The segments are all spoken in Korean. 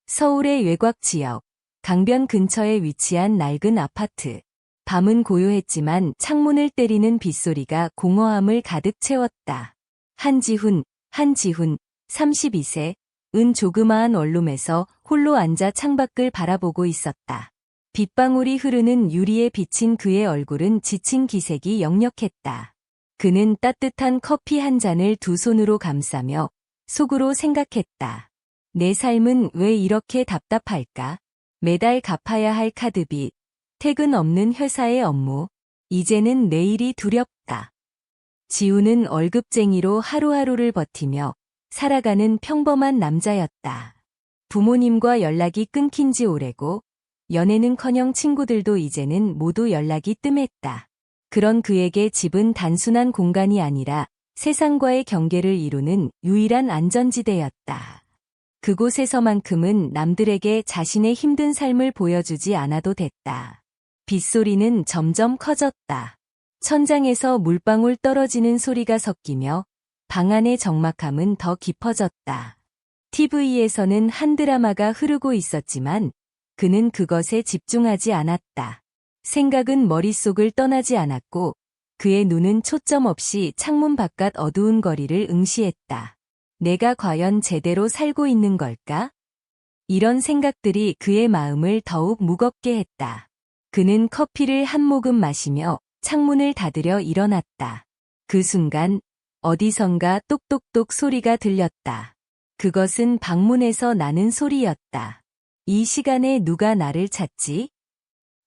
서울의 외곽 지역, 강변 근처에 위치한 낡은 아파트. 밤은 고요했지만 창문을 때리는 빗소리가 공허함을 가득 채웠다. 한지훈, 32세, 은 조그마한 원룸에서 홀로 앉아 창밖을 바라보고 있었다. 빗방울이 흐르는 유리에 비친 그의 얼굴은 지친 기색이 역력했다. 그는 따뜻한 커피 한 잔을 두 손으로 감싸며 속으로 생각했다. 내 삶은 왜 이렇게 답답할까? 매달 갚아야 할 카드비, 퇴근 없는 회사의 업무, 이제는 내일이 두렵다. 지우는 월급쟁이로 하루하루를 버티며 살아가는 평범한 남자였다. 부모님과 연락이 끊긴 지 오래고 연애는커녕 친구들도 이제는 모두 연락이 뜸했다. 그런 그에게 집은 단순한 공간이 아니라 세상과의 경계를 이루는 유일한 안전지대였다. 그곳에서만큼은 남들에게 자신의 힘든 삶을 보여주지 않아도 됐다. 빗소리는 점점 커졌다. 천장에서 물방울 떨어지는 소리가 섞이며 방 안의 적막함은 더 깊어졌다. TV에서는 한 드라마가 흐르고 있었지만 그는 그것에 집중하지 않았다. 생각은 머릿속을 떠나지 않았고 그의 눈은 초점 없이 창문 바깥 어두운 거리를 응시했다. 내가 과연 제대로 살고 있는 걸까? 이런 생각들이 그의 마음을 더욱 무겁게 했다. 그는 커피를 한 모금 마시며 창문을 닫으려 일어났다. 그 순간 어디선가 똑똑똑 소리가 들렸다. 그것은 방문에서 나는 소리였다. 이 시간에 누가 나를 찾지?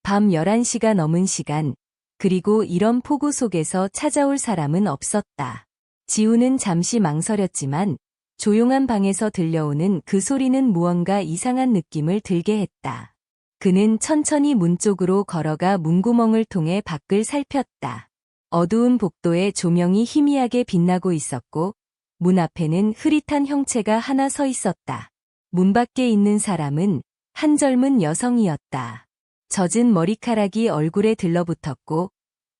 밤 11시가 넘은 시간, 그리고 이런 폭우 속에서 찾아올 사람은 없었다. 지우는 잠시 망설였지만 조용한 방에서 들려오는 그 소리는 무언가 이상한 느낌을 들게 했다. 그는 천천히 문 쪽으로 걸어가 문구멍을 통해 밖을 살폈다. 어두운 복도에 조명이 희미하게 빛나고 있었고 문 앞에는 흐릿한 형체가 하나 서 있었다. 문 밖에 있는 사람은 한 젊은 여성이었다. 젖은 머리카락이 얼굴에 들러붙었고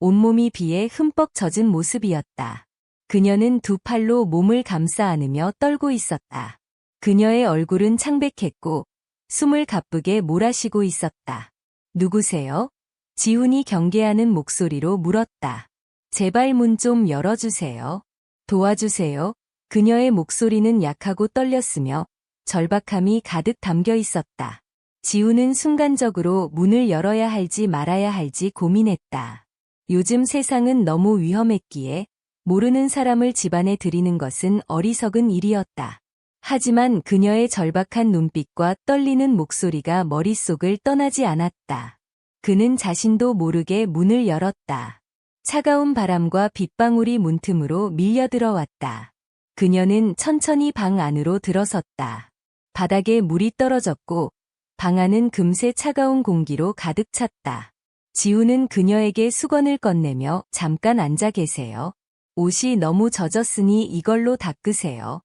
온몸이 비에 흠뻑 젖은 모습이었다. 그녀는 두 팔로 몸을 감싸 안으며 떨고 있었다. 그녀의 얼굴은 창백했고 숨을 가쁘게 몰아쉬고 있었다. 누구세요? 지훈이 경계하는 목소리로 물었다. 제발 문 좀 열어주세요. 도와주세요. 그녀의 목소리는 약하고 떨렸으며 절박함이 가득 담겨 있었다. 지훈은 순간적으로 문을 열어야 할지 말아야 할지 고민했다. 요즘 세상은 너무 위험했기에 모르는 사람을 집안에 들이는 것은 어리석은 일이었다. 하지만 그녀의 절박한 눈빛과 떨리는 목소리가 머릿속을 떠나지 않았다. 그는 자신도 모르게 문을 열었다. 차가운 바람과 빗방울이 문틈으로 밀려 들어왔다. 그녀는 천천히 방 안으로 들어섰다. 바닥에 물이 떨어졌고 방 안은 금세 차가운 공기로 가득 찼다. 지우는 그녀에게 수건을 건네며 잠깐 앉아 계세요. 옷이 너무 젖었으니 이걸로 닦으세요.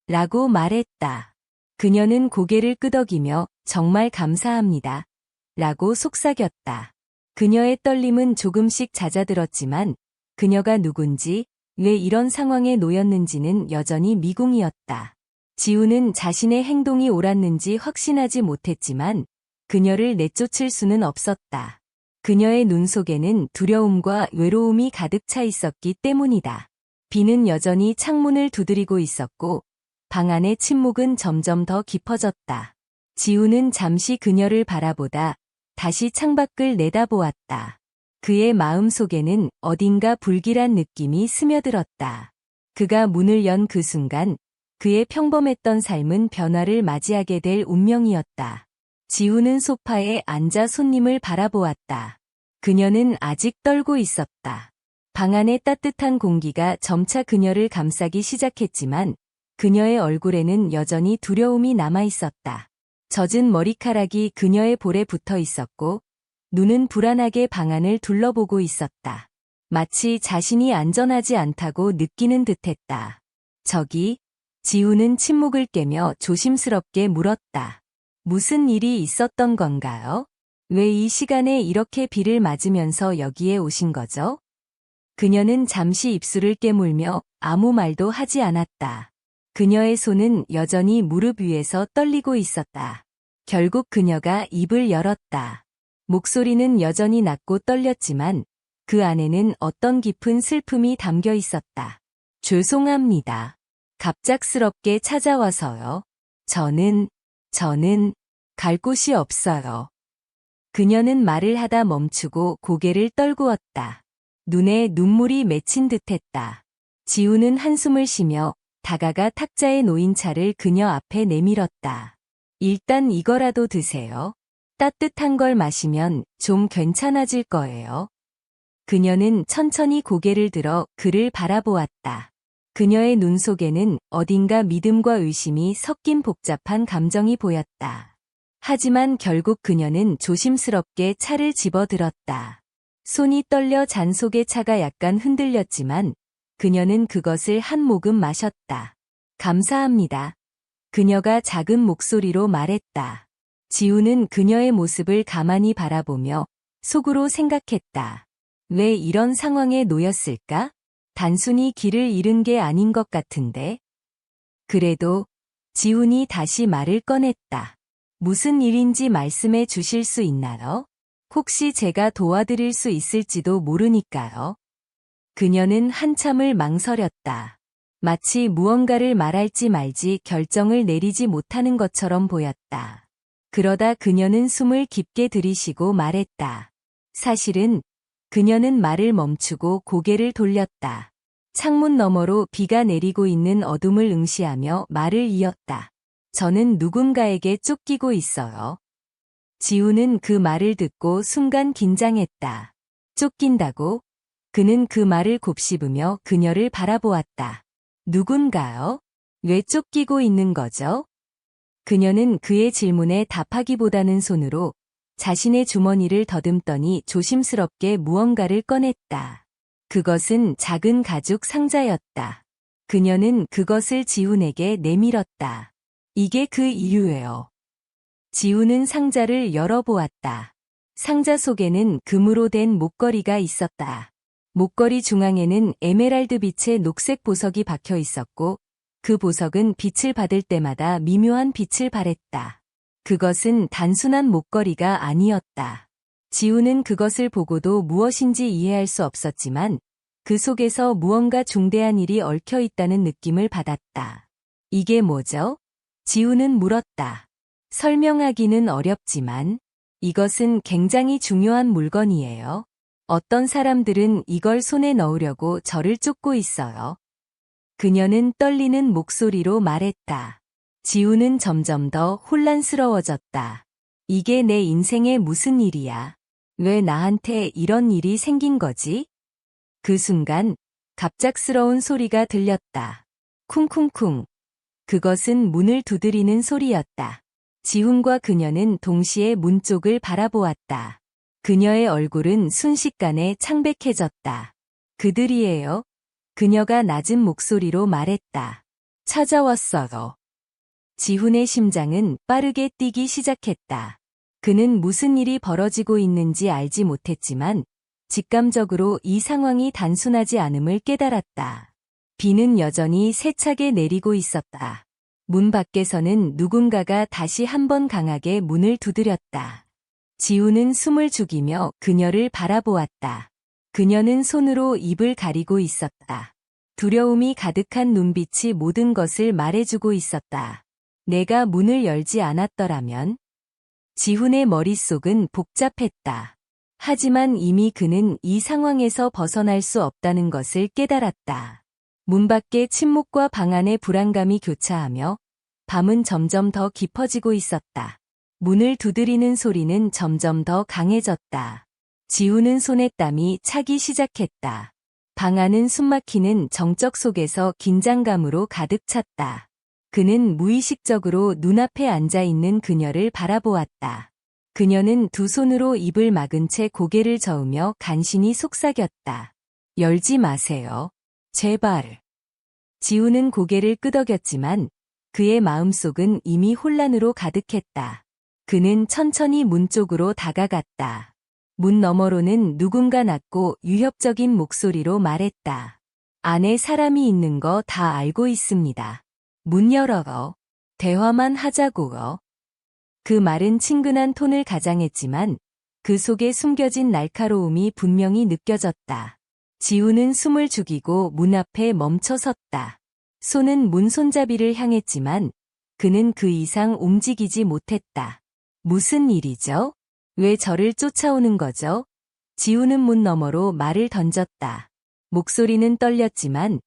라고 말했다. 그녀는 고개를 끄덕이며 정말 감사합니다. 라고 속삭였다. 그녀의 떨림은 조금씩 잦아들었지만 그녀가 누군지 왜 이런 상황에 놓였는지는 여전히 미궁이었다. 지우는 자신의 행동이 옳았는지 확신하지 못했지만 그녀를 내쫓을 수는 없었다. 그녀의 눈 속에는 두려움과 외로움이 가득 차 있었기 때문이다. 비는 여전히 창문을 두드리고 있었고 방 안의 침묵은 점점 더 깊어졌다. 지우는 잠시 그녀를 바라보다 다시 창밖을 내다보았다. 그의 마음 속에는 어딘가 불길한 느낌이 스며들었다. 그가 문을 연 그 순간 그의 평범했던 삶은 변화를 맞이하게 될 운명이었다. 지우는 소파에 앉아 손님을 바라보았다. 그녀는 아직 떨고 있었다. 방 안의 따뜻한 공기가 점차 그녀를 감싸기 시작했지만 그녀의 얼굴에는 여전히 두려움이 남아 있었다. 젖은 머리카락이 그녀의 볼에 붙어 있었고 눈은 불안하게 방 안을 둘러보고 있었다. 마치 자신이 안전하지 않다고 느끼는 듯했다. 저기, 지우는 침묵을 깨며 조심스럽게 물었다. 무슨 일이 있었던 건가요? 왜 이 시간에 이렇게 비를 맞으면서 여기에 오신 거죠? 그녀는 잠시 입술을 깨물며 아무 말도 하지 않았다. 그녀의 손은 여전히 무릎 위에서 떨리고 있었다. 결국 그녀가 입을 열었다. 목소리는 여전히 낮고 떨렸지만 그 안에는 어떤 깊은 슬픔이 담겨 있었다. 죄송합니다. 갑작스럽게 찾아와서요. 저는 갈 곳이 없어요. 그녀는 말을 하다 멈추고 고개를 떨구었다. 눈에 눈물이 맺힌 듯했다. 지우는 한숨을 쉬며 다가가 탁자에 놓인 차를 그녀 앞에 내밀었다. 일단 이거라도 드세요. 따뜻한 걸 마시면 좀 괜찮아질 거예요. 그녀는 천천히 고개를 들어 그를 바라보았다. 그녀의 눈 속에는 어딘가 믿음과 의심이 섞인 복잡한 감정이 보였다. 하지만 결국 그녀는 조심스럽게 차를 집어들었다. 손이 떨려 잔 속의 차가 약간 흔들렸지만 그녀는 그것을 한 모금 마셨다. 감사합니다. 그녀가 작은 목소리로 말했다. 지우는 그녀의 모습을 가만히 바라보며 속으로 생각했다. 왜 이런 상황에 놓였을까? 단순히 길을 잃은 게 아닌 것 같은데. 그래도 지훈이 다시 말을 꺼냈다. 무슨 일인지 말씀해 주실 수 있나요? 혹시 제가 도와드릴 수 있을지도 모르니까요. 그녀는 한참을 망설였다. 마치 무언가를 말할지 말지 결정을 내리지 못하는 것처럼 보였다. 그러다 그녀는 숨을 깊게 들이쉬고 말했다. 사실은 그녀는 말을 멈추고 고개를 돌렸다. 창문 너머로 비가 내리고 있는 어둠을 응시하며 말을 이었다. 저는 누군가에게 쫓기고 있어요. 지우는 그 말을 듣고 순간 긴장했다. 쫓긴다고? 그는 그 말을 곱씹으며 그녀를 바라보았다. 누군가요? 왜 쫓기고 있는 거죠? 그녀는 그의 질문에 답하기보다는 손으로 자신의 주머니를 더듬더니 조심스럽게 무언가를 꺼냈다. 그것은 작은 가죽 상자였다. 그녀는 그것을 지훈에게 내밀었다. 이게 그 이유예요. 지훈은 상자를 열어보았다. 상자 속에는 금으로 된 목걸이가 있었다. 목걸이 중앙에는 에메랄드 빛의 녹색 보석이 박혀 있었고 그 보석은 빛을 받을 때마다 미묘한 빛을 발했다. 그것은 단순한 목걸이가 아니었다. 지우는 그것을 보고도 무엇인지 이해할 수 없었지만 그 속에서 무언가 중대한 일이 얽혀 있다는 느낌을 받았다. 이게 뭐죠? 지우는 물었다. 설명하기는 어렵지만 이것은 굉장히 중요한 물건이에요. 어떤 사람들은 이걸 손에 넣으려고 저를 쫓고 있어요. 그녀는 떨리는 목소리로 말했다. 지우는 점점 더 혼란스러워졌다. 이게 내 인생에 무슨 일이야? 왜 나한테 이런 일이 생긴 거지? 그 순간 갑작스러운 소리가 들렸다. 쿵쿵쿵. 그것은 문을 두드리는 소리였다. 지훈과 그녀는 동시에 문 쪽을 바라보았다. 그녀의 얼굴은 순식간에 창백해졌다. 그들이에요. 그녀가 낮은 목소리로 말했다. 찾아왔어요. 지훈의 심장은 빠르게 뛰기 시작했다. 그는 무슨 일이 벌어지고 있는지 알지 못했지만 직감적으로 이 상황이 단순하지 않음을 깨달았다. 비는 여전히 세차게 내리고 있었다. 문 밖에서는 누군가가 다시 한번 강하게 문을 두드렸다. 지우는 숨을 죽이며 그녀를 바라보았다. 그녀는 손으로 입을 가리고 있었다. 두려움이 가득한 눈빛이 모든 것을 말해주고 있었다. 내가 문을 열지 않았더라면? 지훈의 머릿속은 복잡했다. 하지만 이미 그는 이 상황에서 벗어날 수 없다는 것을 깨달았다. 문 밖의 침묵과 방 안의 불안감이 교차하며 밤은 점점 더 깊어지고 있었다. 문을 두드리는 소리는 점점 더 강해졌다. 지우는 손에 땀이 차기 시작했다. 방 안은 숨막히는 정적 속에서 긴장감으로 가득 찼다. 그는 무의식적으로 눈앞에 앉아있는 그녀를 바라보았다. 그녀는 두 손으로 입을 막은 채 고개를 저으며 간신히 속삭였다. 열지 마세요. 제발. 지우는 고개를 끄덕였지만 그의 마음속은 이미 혼란으로 가득했다. 그는 천천히 문 쪽으로 다가갔다. 문 너머로는 누군가 낮고 유협적인 목소리로 말했다. 안에 사람이 있는 거 다 알고 있습니다. 문 열어요. 대화만 하자고요. 그 말은 친근한 톤을 가장했지만 그 속에 숨겨진 날카로움이 분명히 느껴졌다. 지우는 숨을 죽이고 문 앞에 멈춰 섰다. 손은 문 손잡이를 향했지만 그는 그 이상 움직이지 못했다. 무슨 일이죠? 왜 저를 쫓아오는 거죠? 지우는 문 너머로 말을 던졌다. 목소리는 떨렸지만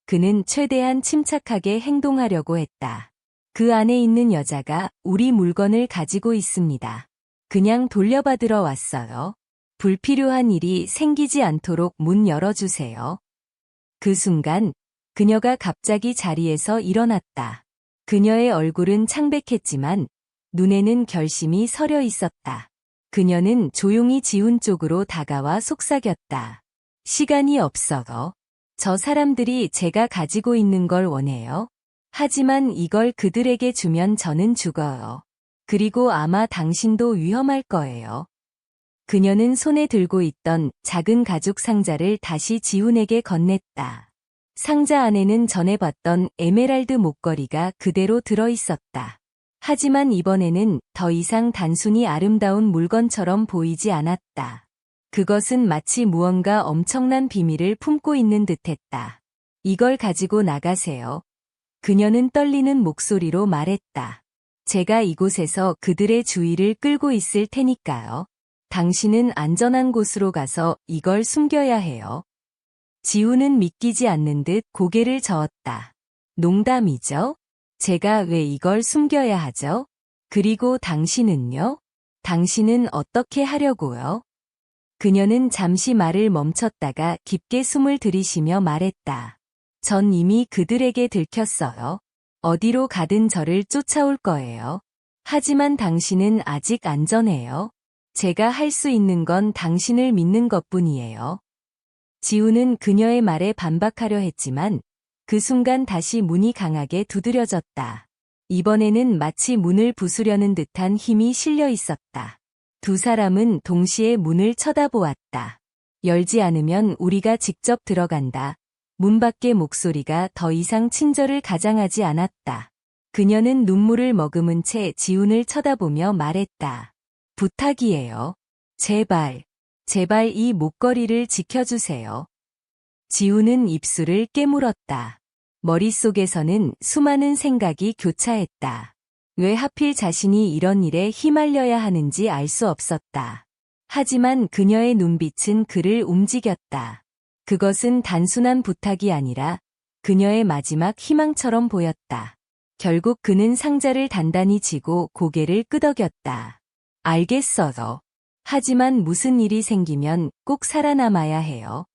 그는 최대한 침착하게 행동하려고 했다. 그 안에 있는 여자가 우리 물건을 가지고 있습니다. 그냥 돌려받으러 왔어요. 불필요한 일이 생기지 않도록 문 열어주세요. 그 순간 그녀가 갑자기 자리에서 일어났다. 그녀의 얼굴은 창백했지만 눈에는 결심이 서려 있었다. 그녀는 조용히 지훈 쪽으로 다가와 속삭였다. 시간이 없어요. 저 사람들이 제가 가지고 있는 걸 원해요. 하지만 이걸 그들에게 주면 저는 죽어요. 그리고 아마 당신도 위험할 거예요. 그녀는 손에 들고 있던 작은 가죽 상자를 다시 지훈에게 건넸다. 상자 안에는 전에 봤던 에메랄드 목걸이가 그대로 들어 있었다. 하지만 이번에는 더 이상 단순히 아름다운 물건처럼 보이지 않았다. 그것은 마치 무언가 엄청난 비밀을 품고 있는 듯했다. 이걸 가지고 나가세요. 그녀는 떨리는 목소리로 말했다. 제가 이곳에서 그들의 주의를 끌고 있을 테니까요. 당신은 안전한 곳으로 가서 이걸 숨겨야 해요. 지우는 믿기지 않는 듯 고개를 저었다. 농담이죠? 제가 왜 이걸 숨겨야 하죠? 그리고 당신은요? 당신은 어떻게 하려고요? 그녀는 잠시 말을 멈췄다가 깊게 숨을 들이쉬며 말했다. 전 이미 그들에게 들켰어요. 어디로 가든 저를 쫓아올 거예요. 하지만 당신은 아직 안전해요. 제가 할 수 있는 건 당신을 믿는 것뿐이에요. 지우는 그녀의 말에 반박하려 했지만 그 순간 다시 문이 강하게 두드려졌다. 이번에는 마치 문을 부수려는 듯한 힘이 실려 있었다. 두 사람은 동시에 문을 쳐다보았다. 열지 않으면 우리가 직접 들어간다. 문 밖의 목소리가 더 이상 친절을 가장하지 않았다. 그녀는 눈물을 머금은 채 지훈을 쳐다보며 말했다. 부탁이에요. 제발, 제발 이 목걸이를 지켜주세요. 지훈은 입술을 깨물었다. 머릿속에서는 수많은 생각이 교차했다. 왜 하필 자신이 이런 일에 휘말려야 하는지 알 수 없었다. 하지만 그녀의 눈빛은 그를 움직였다. 그것은 단순한 부탁이 아니라 그녀의 마지막 희망처럼 보였다. 결국 그는 상자를 단단히 쥐고 고개를 끄덕였다. 알겠어요. 하지만 무슨 일이 생기면 꼭 살아남아야 해요.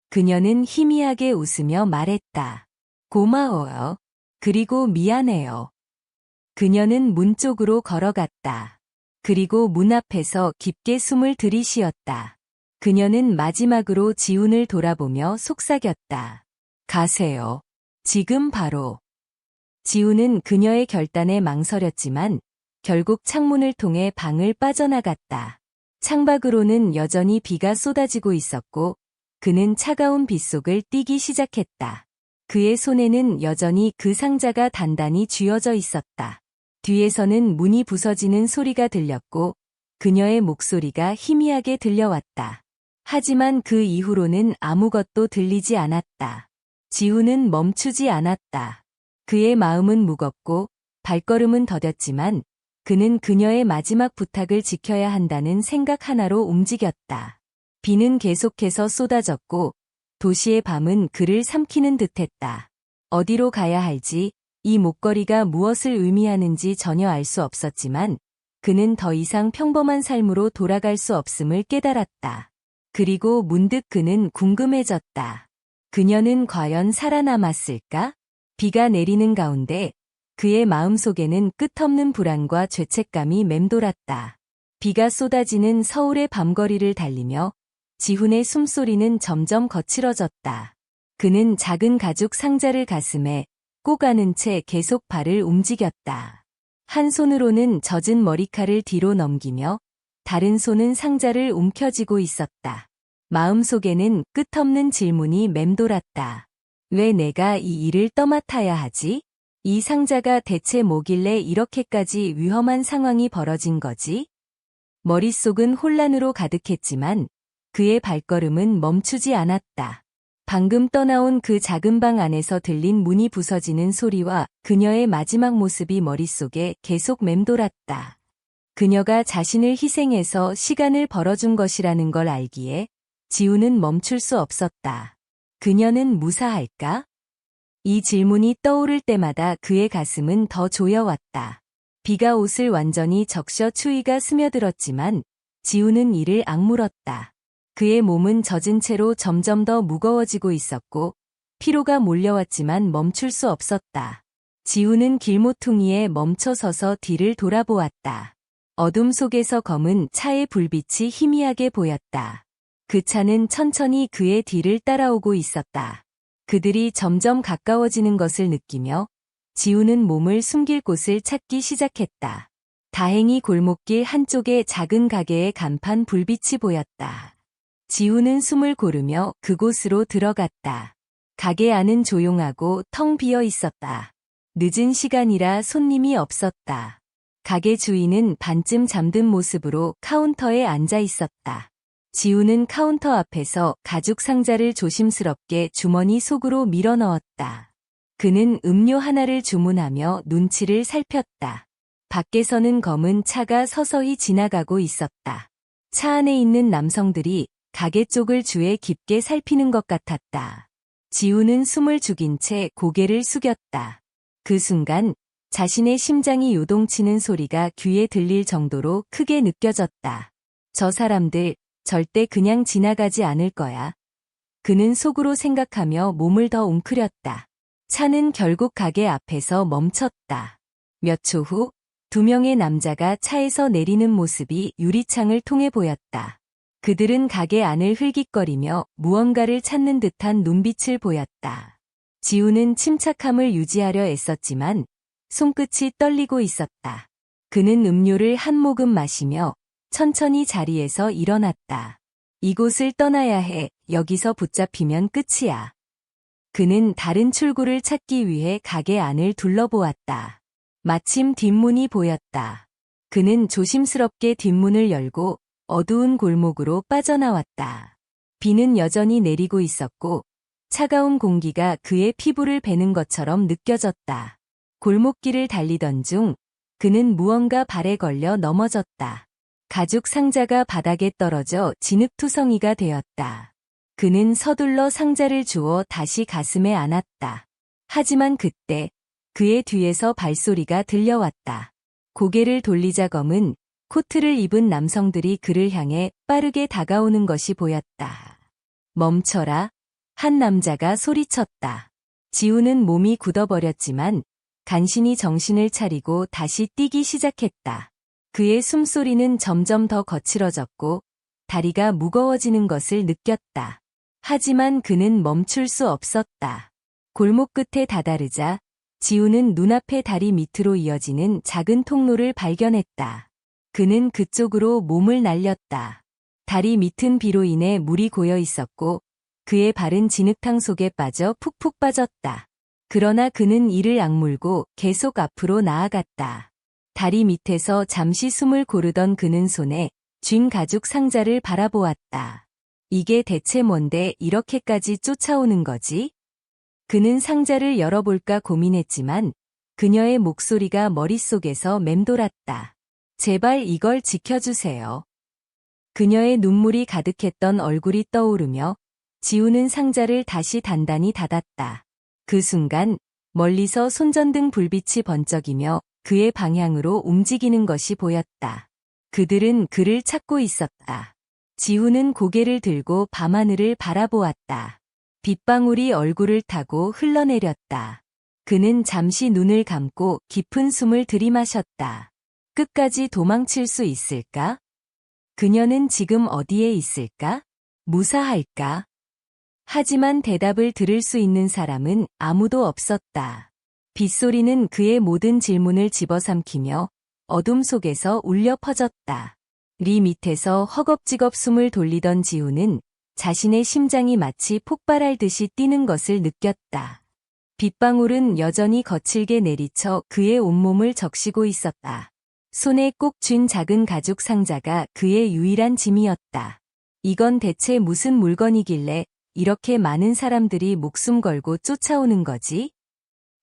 그녀는 희미하게 웃으며 말했다. 고마워요. 그리고 미안해요. 그녀는 문 쪽으로 걸어갔다. 그리고 문 앞에서 깊게 숨을 들이쉬었다. 그녀는 마지막으로 지훈을 돌아보며 속삭였다. 가세요. 지금 바로. 지훈은 그녀의 결단에 망설였지만 결국 창문을 통해 방을 빠져나갔다. 창밖으로는 여전히 비가 쏟아지고 있었고 그는 차가운 빗속을 뛰기 시작했다. 그의 손에는 여전히 그 상자가 단단히 쥐어져 있었다. 뒤에서는 문이 부서지는 소리가 들렸고 그녀의 목소리가 희미하게 들려왔다. 하지만 그 이후로는 아무것도 들리지 않았다. 지훈은 멈추지 않았다. 그의 마음은 무겁고 발걸음은 더뎠지만 그는 그녀의 마지막 부탁을 지켜야 한다는 생각 하나로 움직였다. 비는 계속해서 쏟아졌고 도시의 밤은 그를 삼키는 듯했다. 어디로 가야 할지, 이 목걸이가 무엇을 의미하는지 전혀 알 수 없었지만 그는 더 이상 평범한 삶으로 돌아갈 수 없음을 깨달았다. 그리고 문득 그는 궁금해졌다. 그녀는 과연 살아남았을까? 비가 내리는 가운데 그의 마음속에는 끝없는 불안과 죄책감이 맴돌았다. 비가 쏟아지는 서울의 밤거리를 달리며 지훈의 숨소리는 점점 거칠어졌다. 그는 작은 가죽 상자를 가슴에 꼭 안은 채 계속 발을 움직였다. 한 손으로는 젖은 머리칼을 뒤로 넘기며 다른 손은 상자를 움켜쥐고 있었다. 마음속에는 끝없는 질문이 맴돌았다. 왜 내가 이 일을 떠맡아야 하지? 이 상자가 대체 뭐길래 이렇게까지 위험한 상황이 벌어진 거지? 머릿속은 혼란으로 가득했지만 그의 발걸음은 멈추지 않았다. 방금 떠나온 그 작은 방 안에서 들린 문이 부서지는 소리와 그녀의 마지막 모습이 머릿속에 계속 맴돌았다. 그녀가 자신을 희생해서 시간을 벌어준 것이라는 걸 알기에 지우는 멈출 수 없었다. 그녀는 무사할까? 이 질문이 떠오를 때마다 그의 가슴은 더 조여왔다. 비가 옷을 완전히 적셔 추위가 스며들었지만 지우는 이를 악물었다. 그의 몸은 젖은 채로 점점 더 무거워지고 있었고 피로가 몰려왔지만 멈출 수 없었다. 지우는 길모퉁이에 멈춰 서서 뒤를 돌아보았다. 어둠 속에서 검은 차의 불빛이 희미하게 보였다. 그 차는 천천히 그의 뒤를 따라오고 있었다. 그들이 점점 가까워지는 것을 느끼며 지우는 몸을 숨길 곳을 찾기 시작했다. 다행히 골목길 한쪽에 작은 가게에 간판 불빛이 보였다. 지우는 숨을 고르며 그곳으로 들어갔다. 가게 안은 조용하고 텅 비어 있었다. 늦은 시간이라 손님이 없었다. 가게 주인은 반쯤 잠든 모습으로 카운터에 앉아 있었다. 지우는 카운터 앞에서 가죽 상자를 조심스럽게 주머니 속으로 밀어 넣었다. 그는 음료 하나를 주문하며 눈치를 살폈다. 밖에서는 검은 차가 서서히 지나가고 있었다. 차 안에 있는 남성들이 가게 쪽을 주의 깊게 살피는 것 같았다. 지우는 숨을 죽인 채 고개를 숙였다. 그 순간 자신의 심장이 요동치는 소리가 귀에 들릴 정도로 크게 느껴졌다. 저 사람들 절대 그냥 지나가지 않을 거야. 그는 속으로 생각하며 몸을 더 웅크렸다. 차는 결국 가게 앞에서 멈췄다. 몇 초 후, 두 명의 남자가 차에서 내리는 모습이 유리창을 통해 보였다. 그들은 가게 안을 흘깃거리며 무언가를 찾는 듯한 눈빛을 보였다. 지우는 침착함을 유지하려 애썼지만 손끝이 떨리고 있었다. 그는 음료를 한 모금 마시며 천천히 자리에서 일어났다. 이곳을 떠나야 해. 여기서 붙잡히면 끝이야. 그는 다른 출구를 찾기 위해 가게 안을 둘러보았다. 마침 뒷문이 보였다. 그는 조심스럽게 뒷문을 열고 어두운 골목으로 빠져나왔다. 비는 여전히 내리고 있었고 차가운 공기가 그의 피부를 베는 것처럼 느껴졌다. 골목길을 달리던 중 그는 무언가 발에 걸려 넘어졌다. 가죽 상자가 바닥에 떨어져 진흙투성이가 되었다. 그는 서둘러 상자를 주워 다시 가슴에 안았다. 하지만 그때 그의 뒤에서 발소리가 들려왔다. 고개를 돌리자 검은 코트를 입은 남성들이 그를 향해 빠르게 다가오는 것이 보였다. 멈춰라. 한 남자가 소리쳤다. 지우는 몸이 굳어버렸지만 간신히 정신을 차리고 다시 뛰기 시작했다. 그의 숨소리는 점점 더 거칠어졌고 다리가 무거워지는 것을 느꼈다. 하지만 그는 멈출 수 없었다. 골목 끝에 다다르자 지우는 눈앞의 다리 밑으로 이어지는 작은 통로를 발견했다. 그는 그쪽으로 몸을 날렸다. 다리 밑은 비로 인해 물이 고여 있었고 그의 발은 진흙탕 속에 빠져 푹푹 빠졌다. 그러나 그는 이를 악물고 계속 앞으로 나아갔다. 다리 밑에서 잠시 숨을 고르던 그는 손에 쥔 가죽 상자를 바라보았다. 이게 대체 뭔데 이렇게까지 쫓아오는 거지? 그는 상자를 열어볼까 고민했지만 그녀의 목소리가 머릿속에서 맴돌았다. 제발 이걸 지켜주세요. 그녀의 눈물이 가득했던 얼굴이 떠오르며 지우는 상자를 다시 단단히 닫았다. 그 순간 멀리서 손전등 불빛이 번쩍이며 그의 방향으로 움직이는 것이 보였다. 그들은 그를 찾고 있었다. 지우는 고개를 들고 밤하늘을 바라보았다. 빗방울이 얼굴을 타고 흘러내렸다. 그는 잠시 눈을 감고 깊은 숨을 들이마셨다. 끝까지 도망칠 수 있을까? 그녀는 지금 어디에 있을까? 무사할까? 하지만 대답을 들을 수 있는 사람은 아무도 없었다. 빗소리는 그의 모든 질문을 집어삼키며 어둠 속에서 울려 퍼졌다. 리 밑에서 허겁지겁 숨을 돌리던 지우는 자신의 심장이 마치 폭발할 듯이 뛰는 것을 느꼈다. 빗방울은 여전히 거칠게 내리쳐 그의 온몸을 적시고 있었다. 손에 꼭 쥔 작은 가죽 상자가 그의 유일한 짐이었다. 이건 대체 무슨 물건이길래 이렇게 많은 사람들이 목숨 걸고 쫓아오는 거지?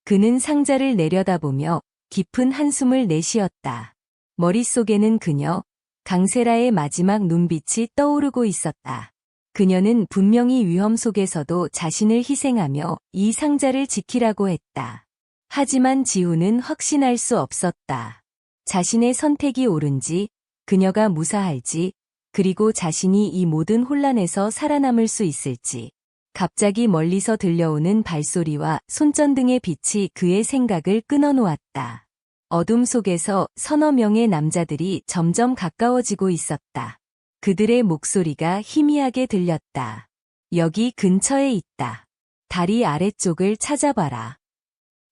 그는 상자를 내려다보며 깊은 한숨을 내쉬었다. 머릿속에는 그녀, 강세라의 마지막 눈빛이 떠오르고 있었다. 그녀는 분명히 위험 속에서도 자신을 희생하며 이 상자를 지키라고 했다. 하지만 지우는 확신할 수 없었다. 자신의 선택이 옳은지, 그녀가 무사할지, 그리고 자신이 이 모든 혼란에서 살아남을 수 있을지. 갑자기 멀리서 들려오는 발소리와 손전등의 빛이 그의 생각을 끊어놓았다. 어둠 속에서 서너 명의 남자들이 점점 가까워지고 있었다. 그들의 목소리가 희미하게 들렸다. 여기 근처에 있다. 다리 아래쪽을 찾아봐라.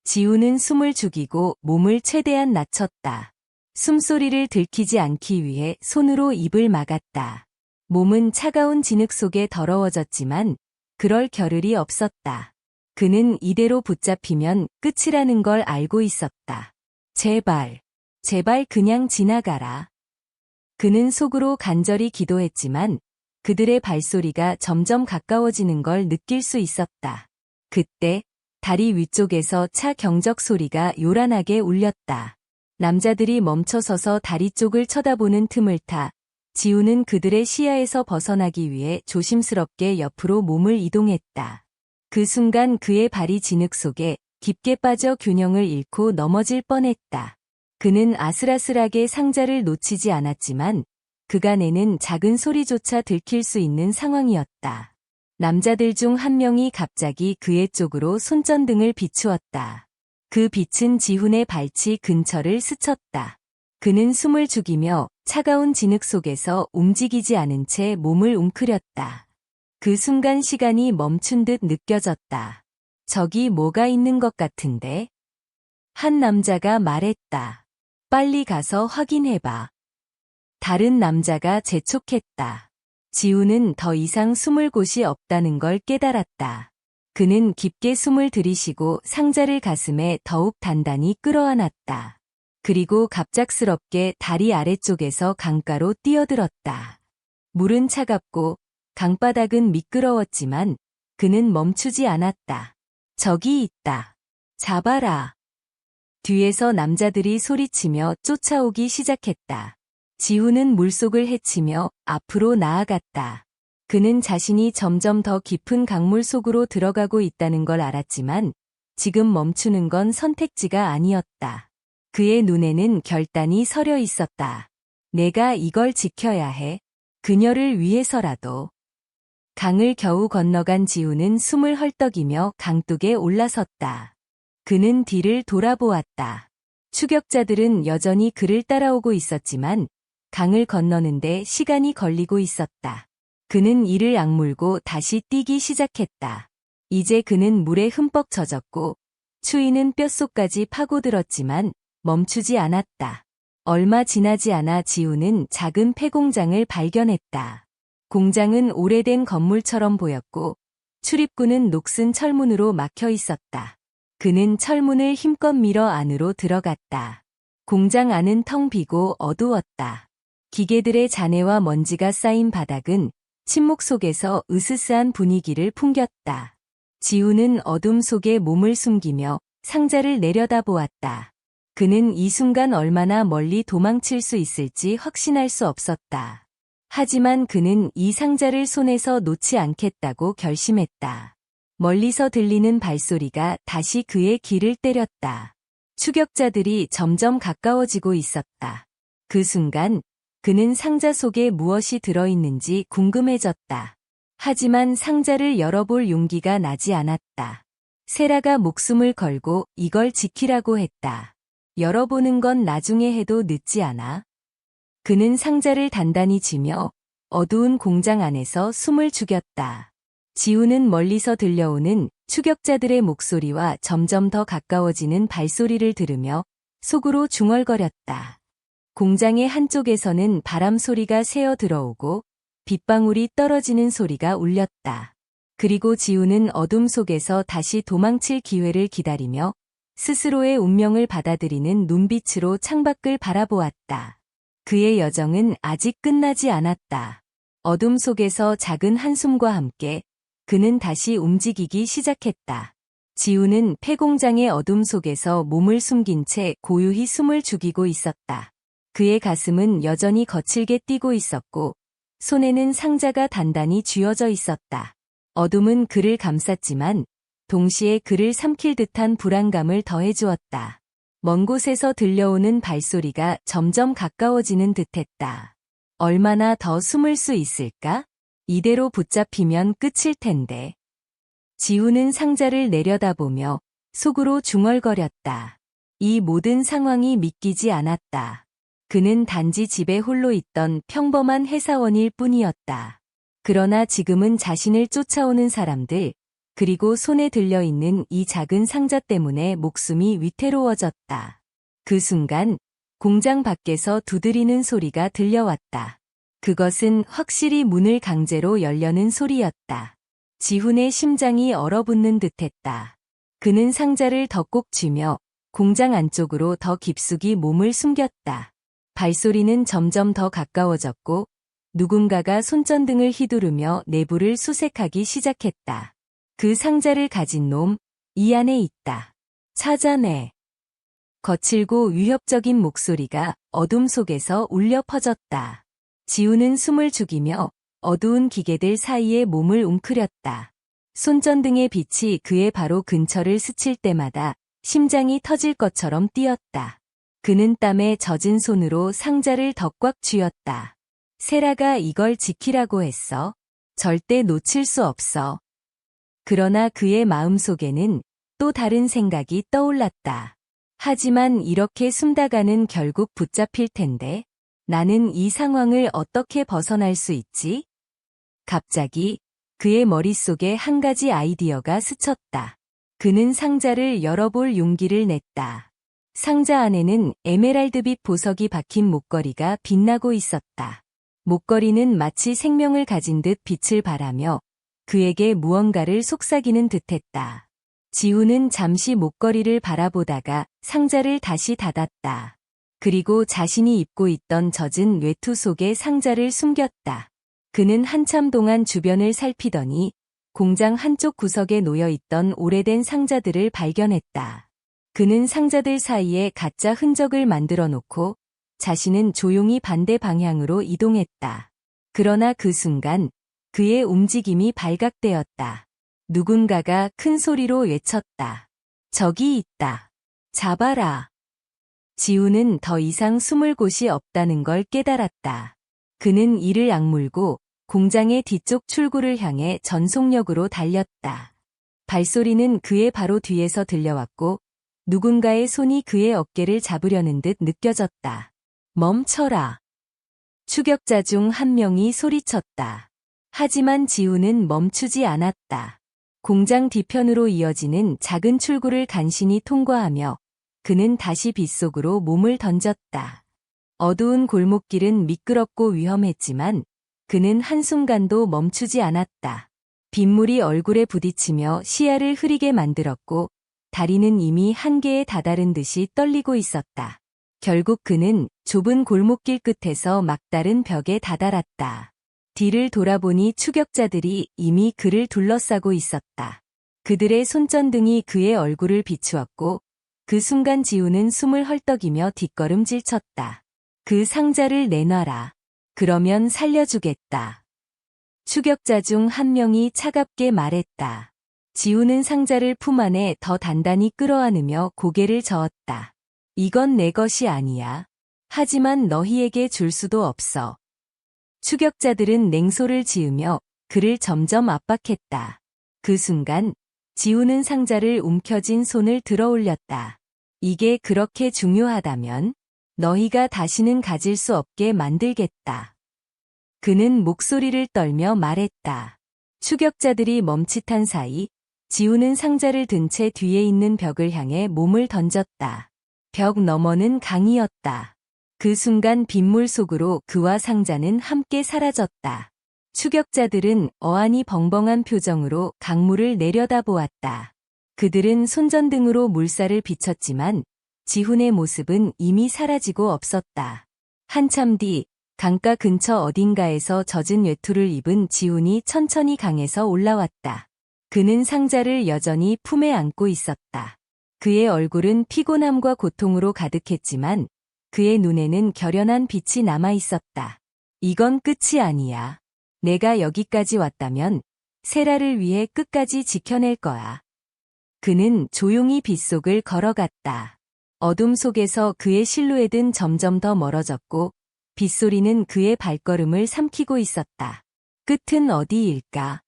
지우는 숨을 죽이고 몸을 최대한 낮췄다. 숨소리를 들키지 않기 위해 손으로 입을 막았다. 몸은 차가운 진흙 속에 더러워졌지만 그럴 겨를이 없었다. 그는 이대로 붙잡히면 끝이라는 걸 알고 있었다. 제발, 제발 그냥 지나가라. 그는 속으로 간절히 기도했지만 그들의 발소리가 점점 가까워지는 걸 느낄 수 있었다. 그때 다리 위쪽에서 차 경적 소리가 요란하게 울렸다. 남자들이 멈춰서서 다리 쪽을 쳐다보는 틈을 타 지우는 그들의 시야에서 벗어나기 위해 조심스럽게 옆으로 몸을 이동했다. 그 순간 그의 발이 진흙 속에 깊게 빠져 균형을 잃고 넘어질 뻔했다. 그는 아슬아슬하게 상자를 놓치지 않았지만 그간에는 작은 소리조차 들킬 수 있는 상황이었다. 남자들 중 한 명이 갑자기 그의 쪽으로 손전등을 비추었다. 그 빛은 지훈의 발치 근처를 스쳤다. 그는 숨을 죽이며 차가운 진흙 속에서 움직이지 않은 채 몸을 웅크렸다. 그 순간 시간이 멈춘 듯 느껴졌다. 저기 뭐가 있는 것 같은데? 한 남자가 말했다. 빨리 가서 확인해봐. 다른 남자가 재촉했다. 지우는 더 이상 숨을 곳이 없다는 걸 깨달았다. 그는 깊게 숨을 들이쉬고 상자를 가슴에 더욱 단단히 끌어안았다. 그리고 갑작스럽게 다리 아래쪽에서 강가로 뛰어들었다. 물은 차갑고 강바닥은 미끄러웠지만 그는 멈추지 않았다. 저기 있다. 잡아라. 뒤에서 남자들이 소리치며 쫓아오기 시작했다. 지훈은 물속을 헤치며 앞으로 나아갔다. 그는 자신이 점점 더 깊은 강물 속으로 들어가고 있다는 걸 알았지만 지금 멈추는 건 선택지가 아니었다. 그의 눈에는 결단이 서려 있었다. 내가 이걸 지켜야 해. 그녀를 위해서라도. 강을 겨우 건너간 지훈은 숨을 헐떡이며 강둑에 올라섰다. 그는 뒤를 돌아보았다. 추격자들은 여전히 그를 따라오고 있었지만 강을 건너는데 시간이 걸리고 있었다. 그는 이를 악물고 다시 뛰기 시작했다. 이제 그는 물에 흠뻑 젖었고 추위는 뼛속까지 파고들었지만 멈추지 않았다. 얼마 지나지 않아 지우는 작은 폐공장을 발견했다. 공장은 오래된 건물처럼 보였고 출입구는 녹슨 철문으로 막혀 있었다. 그는 철문을 힘껏 밀어 안으로 들어갔다. 공장 안은 텅 비고 어두웠다. 기계들의 잔해와 먼지가 쌓인 바닥은 침묵 속에서 으스스한 분위기를 풍겼다. 지우는 어둠 속에 몸을 숨기며 상자를 내려다보았다. 그는 이 순간 얼마나 멀리 도망칠 수 있을지 확신할 수 없었다. 하지만 그는 이 상자를 손에서 놓지 않겠다고 결심했다. 멀리서 들리는 발소리가 다시 그의 귀를 때렸다. 추격자들이 점점 가까워지고 있었다. 그 순간 그는 상자 속에 무엇이 들어있는지 궁금해졌다. 하지만 상자를 열어볼 용기가 나지 않았다. 세라가 목숨을 걸고 이걸 지키라고 했다. 열어보는 건 나중에 해도 늦지 않아. 그는 상자를 단단히 쥐며 어두운 공장 안에서 숨을 죽였다. 지우는 멀리서 들려오는 추격자들의 목소리와 점점 더 가까워지는 발소리를 들으며 속으로 중얼거렸다. 공장의 한쪽에서는 바람 소리가 새어 들어오고 빗방울이 떨어지는 소리가 울렸다. 그리고 지우는 어둠 속에서 다시 도망칠 기회를 기다리며 스스로의 운명을 받아들이는 눈빛으로 창밖을 바라보았다. 그의 여정은 아직 끝나지 않았다. 어둠 속에서 작은 한숨과 함께 그는 다시 움직이기 시작했다. 지우는 폐공장의 어둠 속에서 몸을 숨긴 채 고요히 숨을 죽이고 있었다. 그의 가슴은 여전히 거칠게 뛰고 있었고 손에는 상자가 단단히 쥐어져 있었다. 어둠은 그를 감쌌지만 동시에 그를 삼킬 듯한 불안감을 더해주었다. 먼 곳에서 들려오는 발소리가 점점 가까워지는 듯했다. 얼마나 더 숨을 수 있을까? 이대로 붙잡히면 끝일 텐데. 지우는 상자를 내려다보며 속으로 중얼거렸다. 이 모든 상황이 믿기지 않았다. 그는 단지 집에 홀로 있던 평범한 회사원일 뿐이었다. 그러나 지금은 자신을 쫓아오는 사람들, 그리고 손에 들려있는 이 작은 상자 때문에 목숨이 위태로워졌다. 그 순간 공장 밖에서 두드리는 소리가 들려왔다. 그것은 확실히 문을 강제로 열려는 소리였다. 지훈의 심장이 얼어붙는 듯했다. 그는 상자를 더 꼭 쥐며 공장 안쪽으로 더 깊숙이 몸을 숨겼다. 발소리는 점점 더 가까워졌고 누군가가 손전등을 휘두르며 내부를 수색하기 시작했다. 그 상자를 가진 놈, 이 안에 있다. 찾아내. 거칠고 위협적인 목소리가 어둠 속에서 울려 퍼졌다. 지우는 숨을 죽이며 어두운 기계들 사이에 몸을 웅크렸다. 손전등의 빛이 그의 바로 근처를 스칠 때마다 심장이 터질 것처럼 뛰었다. 그는 땀에 젖은 손으로 상자를 더 꽉 쥐었다. 세라가 이걸 지키라고 했어. 절대 놓칠 수 없어. 그러나 그의 마음속에는 또 다른 생각이 떠올랐다. 하지만 이렇게 숨다가는 결국 붙잡힐 텐데 나는 이 상황을 어떻게 벗어날 수 있지? 갑자기 그의 머릿속에 한 가지 아이디어가 스쳤다. 그는 상자를 열어볼 용기를 냈다. 상자 안에는 에메랄드빛 보석이 박힌 목걸이가 빛나고 있었다. 목걸이는 마치 생명을 가진 듯 빛을 발하며 그에게 무언가를 속삭이는 듯했다. 지우는 잠시 목걸이를 바라보다가 상자를 다시 닫았다. 그리고 자신이 입고 있던 젖은 외투 속에 상자를 숨겼다. 그는 한참 동안 주변을 살피더니 공장 한쪽 구석에 놓여있던 오래된 상자들을 발견했다. 그는 상자들 사이에 가짜 흔적을 만들어 놓고 자신은 조용히 반대 방향으로 이동했다. 그러나 그 순간 그의 움직임이 발각되었다. 누군가가 큰 소리로 외쳤다. 저기 있다. 잡아라. 지우는 더 이상 숨을 곳이 없다는 걸 깨달았다. 그는 이를 악물고 공장의 뒤쪽 출구를 향해 전속력으로 달렸다. 발소리는 그의 바로 뒤에서 들려왔고 누군가의 손이 그의 어깨를 잡으려는 듯 느껴졌다. 멈춰라. 추격자 중 한 명이 소리쳤다. 하지만 지우는 멈추지 않았다. 공장 뒤편으로 이어지는 작은 출구를 간신히 통과하며 그는 다시 빛 속으로 몸을 던졌다. 어두운 골목길은 미끄럽고 위험했지만 그는 한순간도 멈추지 않았다. 빗물이 얼굴에 부딪히며 시야를 흐리게 만들었고 다리는 이미 한계에 다다른 듯이 떨리고 있었다. 결국 그는 좁은 골목길 끝에서 막다른 벽에 다다랐다. 뒤를 돌아보니 추격자들이 이미 그를 둘러싸고 있었다. 그들의 손전등이 그의 얼굴을 비추었고 그 순간 지우는 숨을 헐떡이며 뒷걸음질 쳤다. 그 상자를 내놔라. 그러면 살려주겠다. 추격자 중 한 명이 차갑게 말했다. 지우는 상자를 품 안에 더 단단히 끌어안으며 고개를 저었다. 이건 내 것이 아니야. 하지만 너희에게 줄 수도 없어. 추격자들은 냉소를 지으며 그를 점점 압박했다. 그 순간 지우는 상자를 움켜쥔 손을 들어 올렸다. 이게 그렇게 중요하다면 너희가 다시는 가질 수 없게 만들겠다. 그는 목소리를 떨며 말했다. 추격자들이 멈칫한 사이 지우는 상자를 든 채 뒤에 있는 벽을 향해 몸을 던졌다. 벽 너머는 강이었다. 그 순간 빗물 속으로 그와 상자는 함께 사라졌다. 추격자들은 어안이 벙벙한 표정으로 강물을 내려다보았다. 그들은 손전등으로 물살을 비췄지만 지훈의 모습은 이미 사라지고 없었다. 한참 뒤 강가 근처 어딘가에서 젖은 외투를 입은 지훈이 천천히 강에서 올라왔다. 그는 상자를 여전히 품에 안고 있었다. 그의 얼굴은 피곤함과 고통으로 가득했지만 그의 눈에는 결연한 빛이 남아 있었다. 이건 끝이 아니야. 내가 여기까지 왔다면 세라를 위해 끝까지 지켜낼 거야. 그는 조용히 빗속을 걸어갔다. 어둠 속에서 그의 실루엣은 점점 더 멀어졌고 빗소리는 그의 발걸음을 삼키고 있었다. 끝은 어디일까?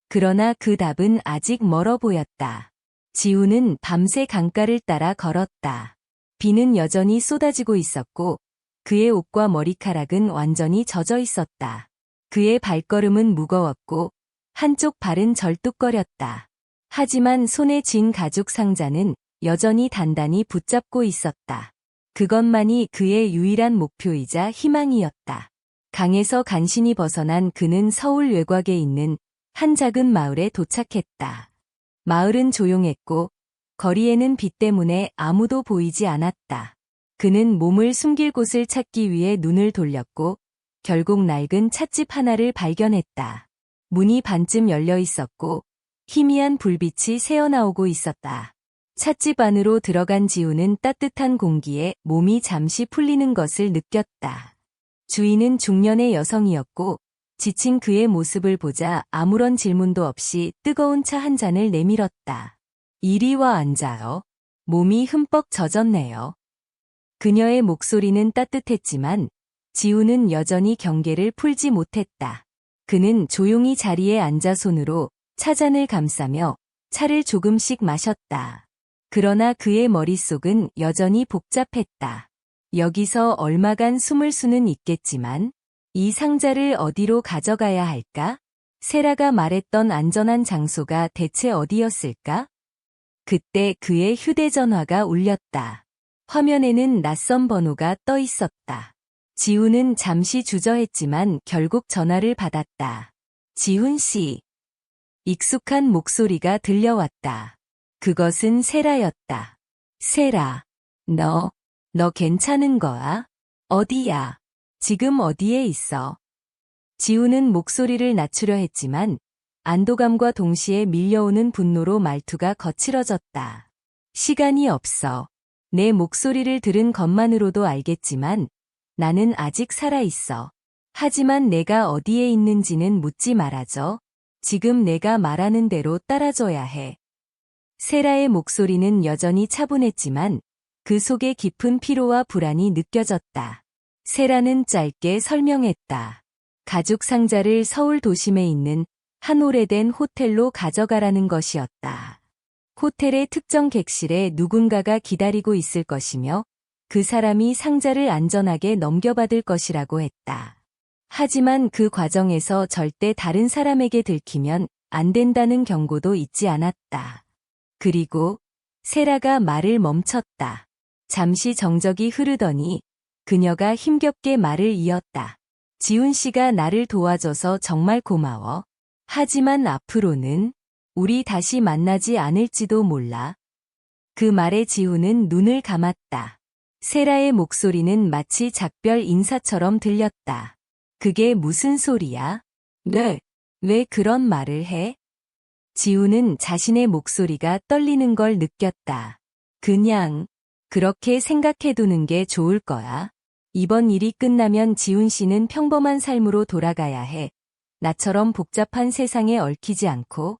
그러나 그 답은 아직 멀어 보였다. 지훈은 밤새 강가를 따라 걸었다. 비는 여전히 쏟아지고 있었고 그의 옷과 머리카락은 완전히 젖어 있었다. 그의 발걸음은 무거웠고 한쪽 발은 절뚝거렸다. 하지만 손에 쥔 가죽 상자는 여전히 단단히 붙잡고 있었다. 그것만이 그의 유일한 목표이자 희망이었다. 강에서 간신히 벗어난 그는 서울 외곽에 있는 한 작은 마을에 도착했다. 마을은 조용했고 거리에는 빛 때문에 아무도 보이지 않았다. 그는 몸을 숨길 곳을 찾기 위해 눈을 돌렸고 결국 낡은 찻집 하나를 발견했다. 문이 반쯤 열려 있었고 희미한 불빛이 새어나오고 있었다. 찻집 안으로 들어간 지훈은 따뜻한 공기에 몸이 잠시 풀리는 것을 느꼈다. 주인은 중년의 여성이었고 지친 그의 모습을 보자 아무런 질문도 없이 뜨거운 차 한 잔을 내밀었다. 이리 와 앉아요. 몸이 흠뻑 젖었네요. 그녀의 목소리는 따뜻했지만 지훈은 여전히 경계를 풀지 못했다. 그는 조용히 자리에 앉아 손으로 차잔을 감싸며 차를 조금씩 마셨다. 그러나 그의 머릿속은 여전히 복잡했다. 여기서 얼마간 숨을 수는 있겠지만 이 상자를 어디로 가져가야 할까? 세라가 말했던 안전한 장소가 대체 어디였을까? 그때 그의 휴대전화가 울렸다. 화면에는 낯선 번호가 떠 있었다. 지훈은 잠시 주저했지만 결국 전화를 받았다. 지훈 씨. 익숙한 목소리가 들려왔다. 그것은 세라였다. 세라, 너 괜찮은 거야? 어디야? 지금 어디에 있어? 지훈은 목소리를 낮추려 했지만 안도감과 동시에 밀려오는 분노로 말투가 거칠어졌다. 시간이 없어. 내 목소리를 들은 것만으로도 알겠지만 나는 아직 살아있어. 하지만 내가 어디에 있는지는 묻지 말아줘. 지금 내가 말하는 대로 따라줘야 해. 세라의 목소리는 여전히 차분했지만 그 속에 깊은 피로와 불안이 느껴졌다. 세라는 짧게 설명했다. 가죽 상자를 서울 도심에 있는 한 오래된 호텔로 가져가라는 것이었다. 호텔의 특정 객실에 누군가가 기다리고 있을 것이며 그 사람이 상자를 안전하게 넘겨받을 것이라고 했다. 하지만 그 과정에서 절대 다른 사람에게 들키면 안 된다는 경고도 잊지 않았다. 그리고 세라가 말을 멈췄다. 잠시 정적이 흐르더니 그녀가 힘겹게 말을 이었다. 지훈 씨가 나를 도와줘서 정말 고마워. 하지만 앞으로는 우리 다시 만나지 않을지도 몰라. 그 말에 지훈은 눈을 감았다. 세라의 목소리는 마치 작별 인사처럼 들렸다. 그게 무슨 소리야? 네, 왜 그런 말을 해? 지훈은 자신의 목소리가 떨리는 걸 느꼈다. 그냥 그렇게 생각해두는 게 좋을 거야. 이번 일이 끝나면 지훈 씨는 평범한 삶으로 돌아가야 해. 나처럼 복잡한 세상에 얽히지 않고.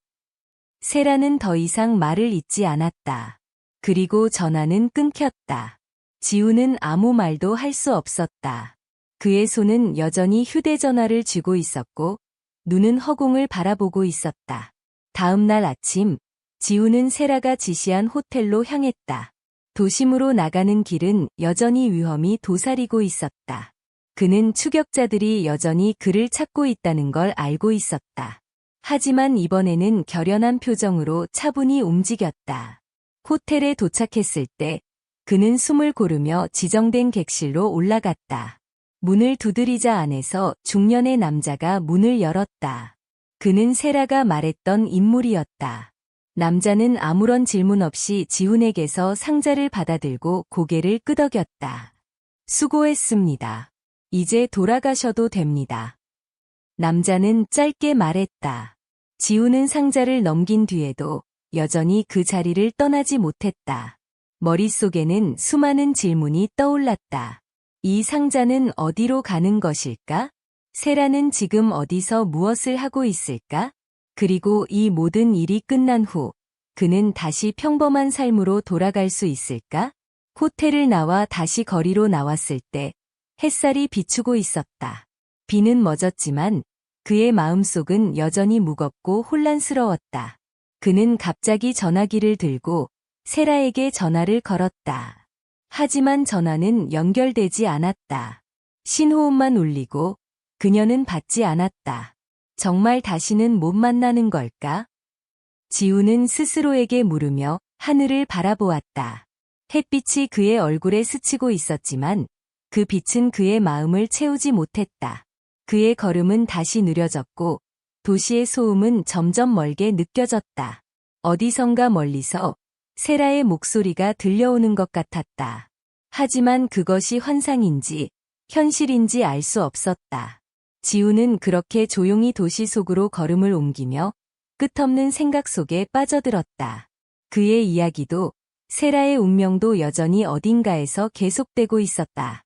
세라는 더 이상 말을 잇지 않았다. 그리고 전화는 끊겼다. 지훈은 아무 말도 할 수 없었다. 그의 손은 여전히 휴대전화를 쥐고 있었고 눈은 허공을 바라보고 있었다. 다음 날 아침, 지훈은 세라가 지시한 호텔로 향했다. 도심으로 나가는 길은 여전히 위험이 도사리고 있었다. 그는 추격자들이 여전히 그를 찾고 있다는 걸 알고 있었다. 하지만 이번에는 결연한 표정으로 차분히 움직였다. 호텔에 도착했을 때 그는 숨을 고르며 지정된 객실로 올라갔다. 문을 두드리자 안에서 중년의 남자가 문을 열었다. 그는 세라가 말했던 인물이었다. 남자는 아무런 질문 없이 지훈에게서 상자를 받아들고 고개를 끄덕였다. 수고했습니다. 이제 돌아가셔도 됩니다. 남자는 짧게 말했다. 지훈은 상자를 넘긴 뒤에도 여전히 그 자리를 떠나지 못했다. 머릿속에는 수많은 질문이 떠올랐다. 이 상자는 어디로 가는 것일까? 세라는 지금 어디서 무엇을 하고 있을까? 그리고 이 모든 일이 끝난 후 그는 다시 평범한 삶으로 돌아갈 수 있을까? 호텔을 나와 다시 거리로 나왔을 때 햇살이 비추고 있었다. 비는 멎었지만 그의 마음속은 여전히 무겁고 혼란스러웠다. 그는 갑자기 전화기를 들고 세라에게 전화를 걸었다. 하지만 전화는 연결되지 않았다. 신호음만 울리고 그녀는 받지 않았다. 정말 다시는 못 만나는 걸까? 지훈은 스스로에게 물으며 하늘을 바라보았다. 햇빛이 그의 얼굴에 스치고 있었지만 그 빛은 그의 마음을 채우지 못했다. 그의 걸음은 다시 느려졌고 도시의 소음은 점점 멀게 느껴졌다. 어디선가 멀리서 세라의 목소리가 들려오는 것 같았다. 하지만 그것이 환상인지 현실인지 알 수 없었다. 지훈은 그렇게 조용히 도시 속으로 걸음을 옮기며 끝없는 생각 속에 빠져들었다. 그의 이야기도 세라의 운명도 여전히 어딘가에서 계속되고 있었다.